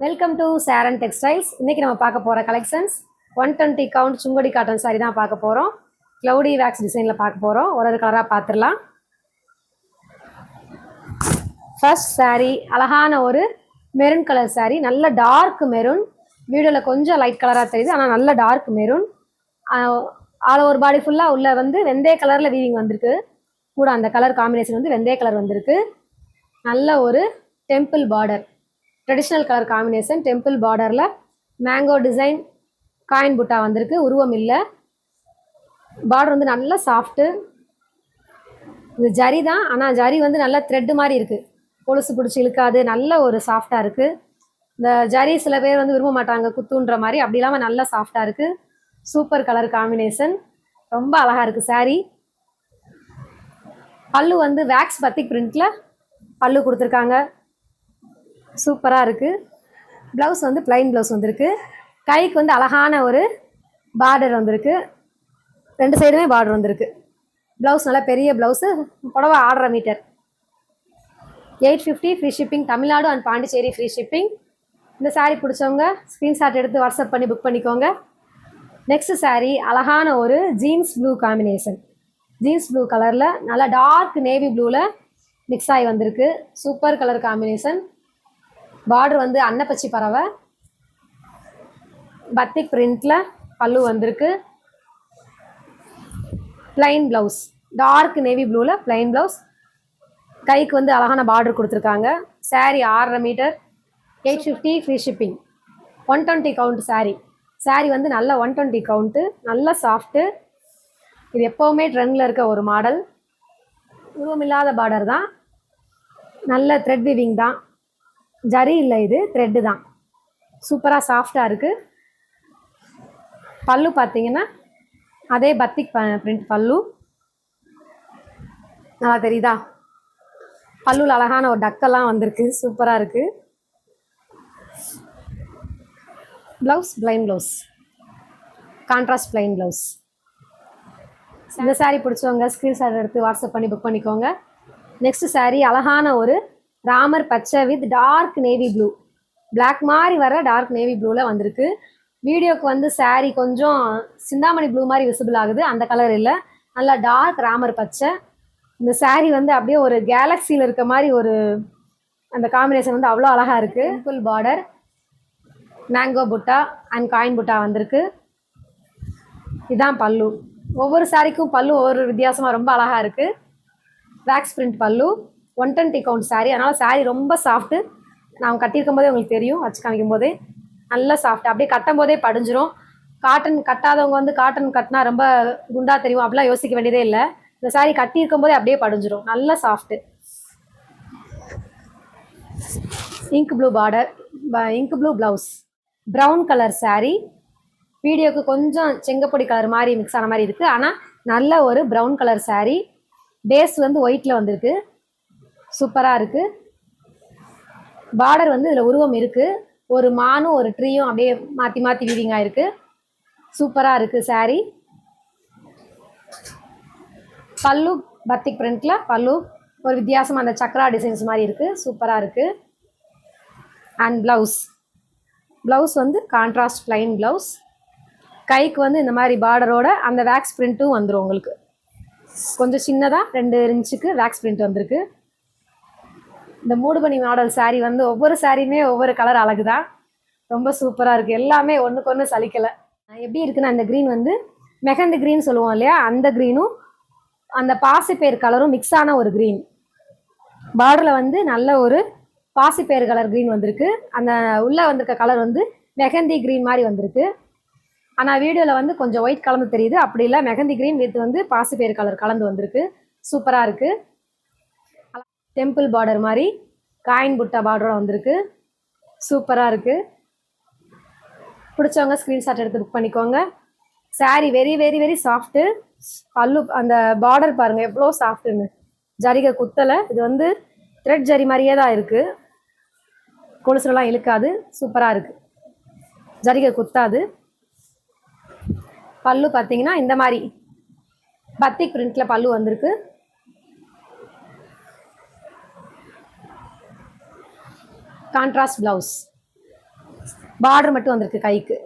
Welcome to Cheran textiles. இன்றைக்கி நம்ம பார்க்க போகிற collections 120 count sungudi cotton sorry தான் பார்க்க போகிறோம். க்ளவுடி வேக்ஸ் டிசைனில் பார்க்க போகிறோம். ஒரு கலராக பார்த்துடலாம். ஃபர்ஸ்ட் சாரி அழகான ஒரு மெரூன் கலர் சாரி, நல்ல டார்க் மெரூன். வீடியோவில் கொஞ்சம் லைட் கலராக தெரியுது, ஆனால் நல்ல dark maroon. All over body ஃபுல்லாக உள்ள வந்து வெந்தய கலரில் வீவிங் வந்திருக்கு. கூட அந்த கலர் காம்பினேஷன் வந்து வெந்தய கலர் வந்திருக்கு. நல்ல ஒரு temple border, traditional colour combination. Temple பார்டரில் மேங்கோ டிசைன் காயின் புட்டா வந்திருக்கு. உருவம் இல்லை. பார்டர் வந்து நல்ல சாஃப்ட்டு. இது ஜரி தான், ஆனால் ஜரி வந்து நல்ல த்ரெட்டு மாதிரி இருக்குது. கொலுசு பிடிச்சி இழுக்காது. நல்ல ஒரு சாஃப்டாக இருக்குது. இந்த ஜரி சில பேர் வந்து விரும்ப மாட்டாங்க, குத்துன்ற மாதிரி. அப்படி இல்லாமல் நல்ல சாஃப்டாக இருக்குது. சூப்பர் கலர் காம்பினேஷன், ரொம்ப அழகாக இருக்குது சாரீ. பல்லு வந்து வேக்ஸ் பத்திக் பிரிண்டில் பல்லு கொடுத்துருக்காங்க. சூப்பராக இருக்குது. ப்ளவுஸ் வந்து ப்ளைன் ப்ளவுஸ் வந்திருக்கு. கைக்கு வந்து அழகான ஒரு பார்டர் வந்திருக்கு. ரெண்டு சைடுமே பார்டர் வந்திருக்கு. ப்ளவுஸ் நல்லா பெரிய ப்ளவுஸு. புடவை 1.5 metre. 850 free shipping. Tamil Nadu and Pondicherry free shipping. இந்த சாரீ பிடிச்சவங்க ஸ்க்ரீன்ஷாட் எடுத்து வாட்ஸ்அப் பண்ணி புக் பண்ணிக்கோங்க. நெக்ஸ்ட் சாரீ அழகான ஒரு jeans blue combination. Jeans blue கலரில் நல்லா டார்க் நேவி ப்ளூவில் மிக்ஸ் ஆகி வந்திருக்கு. Super colour combination. பார்டர் வந்து அன்னப்பச்சி பறவை பத்திக் பிரிண்டில் பல்லு வந்திருக்கு. பிளைன் ப்ளவுஸ், டார்க் நேவி ப்ளூவில் பிளைன் ப்ளவுஸ். கைக்கு வந்து அழகான பார்டர் கொடுத்துருக்காங்க. Sari 1.5 metre. 850 free shipping. 120 count sari. Sari வந்து நல்ல 120 கவுண்ட்டு, நல்ல சாஃப்ட்டு. இது எப்போவுமே ட்ரெண்டில் இருக்க ஒரு மாடல். உருவமில்லாத பார்டர் தான், நல்ல த்ரெட் விவிங் தான். ஜரி இல்லை, இது த்ரெட்டு தான். சூப்பராக சாஃப்டாக இருக்குது. பல்லு பார்த்தீங்கன்னா அதே பத்திக் பிரிண்ட் பல்லு. நல்லா தெரியுதா? பல்லுவில் அழகான ஒரு டக்கெல்லாம் வந்திருக்கு. சூப்பராக இருக்குது. Blouse plain blouse, contrast plain blouse. இந்த சாரீ பிடிச்சவங்க ஸ்க்ரீன்ஷாட் எடுத்து வாட்ஸ்அப் பண்ணி புக் பண்ணிக்கோங்க. நெக்ஸ்ட் சாரீ அழகான ஒரு ராமர் பச்சை with dark navy blue. Black மாதிரி வர டார்க் நேவி ப்ளூவில் வந்திருக்கு. வீடியோக்கு வந்து சாரீ கொஞ்சம் சிந்தாமணி ப்ளூ மாதிரி விசிபிள் ஆகுது. அந்த கலர் இல்லை, நல்லா டார்க் ராமர் பச்சை. இந்த சாரீ வந்து அப்படியே ஒரு கேலக்சியில் இருக்க மாதிரி ஒரு அந்த காம்பினேஷன் வந்து அவ்வளோ அழகாக இருக்குது. சிம்பிள் பார்டர், மேங்கோ புட்டா அண்ட் காயின் புட்டா வந்திருக்கு. இதுதான் பல்லு. ஒவ்வொரு சாரீக்கும் பல்லு ஒவ்வொரு வித்தியாசமாக ரொம்ப அழகாக இருக்குது. வேக்ஸ் பிரிண்ட் பல்லு. 120 கவுண்ட் சாரீ, அதனால் சாரீ ரொம்ப சாஃப்ட்டு. நான் கட்டியிருக்கும் போதே உங்களுக்கு தெரியும், வச்சு காமிக்கும் போதே நல்லா சாஃப்ட். அப்படியே கட்டும் போதே படிஞ்சிரும். காட்டன் கட்டாதவங்க வந்து காட்டன் கட்டினா ரொம்ப குண்டாக தெரியும், அப்படிலாம் யோசிக்க வேண்டியதே இல்லை. இந்த சாரீ கட்டியிருக்கும் போதே அப்படியே படிஞ்சிரும். நல்ல soft. Ink blue border, ink blue blouse. Brown colour sari. வீடியோக்கு கொஞ்சம் செங்கப்பொடி கலர் மாதிரி மிக்ஸ் ஆன மாதிரி இருக்குது, ஆனால் நல்ல ஒரு ப்ரௌன் கலர் சாரீ. பேஸ் வந்து ஒயிட்டில் வந்திருக்கு. சூப்பராக இருக்குது. பார்டர் வந்து இதில் உருவம் இருக்குது. ஒரு மானும் ஒரு ட்ரீயும் அப்படியே மாற்றி மாற்றி வீவிங் ஆகிருக்கு. சூப்பராக இருக்குது சாரீ. பல்லு பத்திக் பிரிண்டில் பல்லு ஒரு வித்தியாசமாக அந்த சக்ரா டிசைன்ஸ் மாதிரி இருக்குது. சூப்பராக இருக்குது. அண்ட் ப்ளவுஸ், ப்ளவுஸ் வந்து கான்ட்ராஸ்ட் ப்ளைன் ப்ளவுஸ். கைக்கு வந்து இந்த மாதிரி பார்டரோட அந்த வேக்ஸ் பிரிண்ட்டும் வந்துடும். உங்களுக்கு கொஞ்சம் சின்னதாக 2 இன்ச்சுக்கு வேக்ஸ் பிரிண்ட் வந்திருக்கு. இந்த மூடுபனி மாடல் சாரீ வந்து ஒவ்வொரு சாரியுமே ஒவ்வொரு கலர் அழகு தான். ரொம்ப சூப்பராக இருக்குது. எல்லாமே ஒன்றுக்கு ஒன்று சலிக்கலை. எப்படி இருக்குன்னா, அந்த க்ரீன் வந்து மெஹந்தி க்ரீன் சொல்லுவோம் இல்லையா, அந்த க்ரீனும் அந்த பாசிப்பயிர் கலரும் மிக்ஸ் ஆன ஒரு க்ரீன். பார்டரில் வந்து நல்ல ஒரு பாசிப்பயிர் கலர் க்ரீன் வந்திருக்கு. அந்த உள்ளே வந்திருக்க கலர் வந்து மெஹந்தி க்ரீன் மாதிரி வந்திருக்கு. ஆனால் வீடியோவில் வந்து கொஞ்சம் ஒயிட் கலந்து தெரியுது. அப்படி இல்லை, மெஹந்தி க்ரீன் வித் வந்து பாசிப்பயிர் கலர் கலந்து வந்திருக்கு. சூப்பராக இருக்குது. டெம்பிள் பார்டர் மாதிரி காயின் புட்டா பார்டரோட வந்திருக்கு. சூப்பராக இருக்குது. பிடிச்சவங்க ஸ்க்ரீன்ஷாட் எடுத்து புக் பண்ணிக்கோங்க. Sari very very very soft. பல்லு அந்த பார்டர் பாருங்கள் எவ்வளோ சாஃப்ட்டுன்னு. ஜரிகை குத்தலை. இது வந்து த்ரெட் ஜரி மாதிரியே தான் இருக்குது. கொலுசுலாம் இழுக்காது. சூப்பராக இருக்குது. ஜரிகை குத்தாது. பல்லு பார்த்தீங்கன்னா இந்த மாதிரி பத்திக் பிரிண்டில் பல்லு வந்திருக்கு. Contrast blouse. பார்டர் மட்டும் வந்திருக்கு கைக்கு.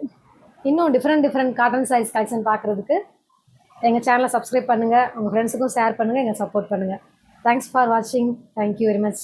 இன்னும் டிஃப்ரெண்ட் காட்டன் சாரீஸ் கலெக்ஷன் பார்க்குறதுக்கு எங்கள் சேனலை சப்ஸ்கிரைப் பண்ணுங்கள், உங்கள் ஃப்ரெண்ட்ஸுக்கும் ஷேர் பண்ணுங்கள், எங்கள் சப்போர்ட் பண்ணுங்கள். தேங்க்ஸ் ஃபார் வாட்சிங். Thank you very much.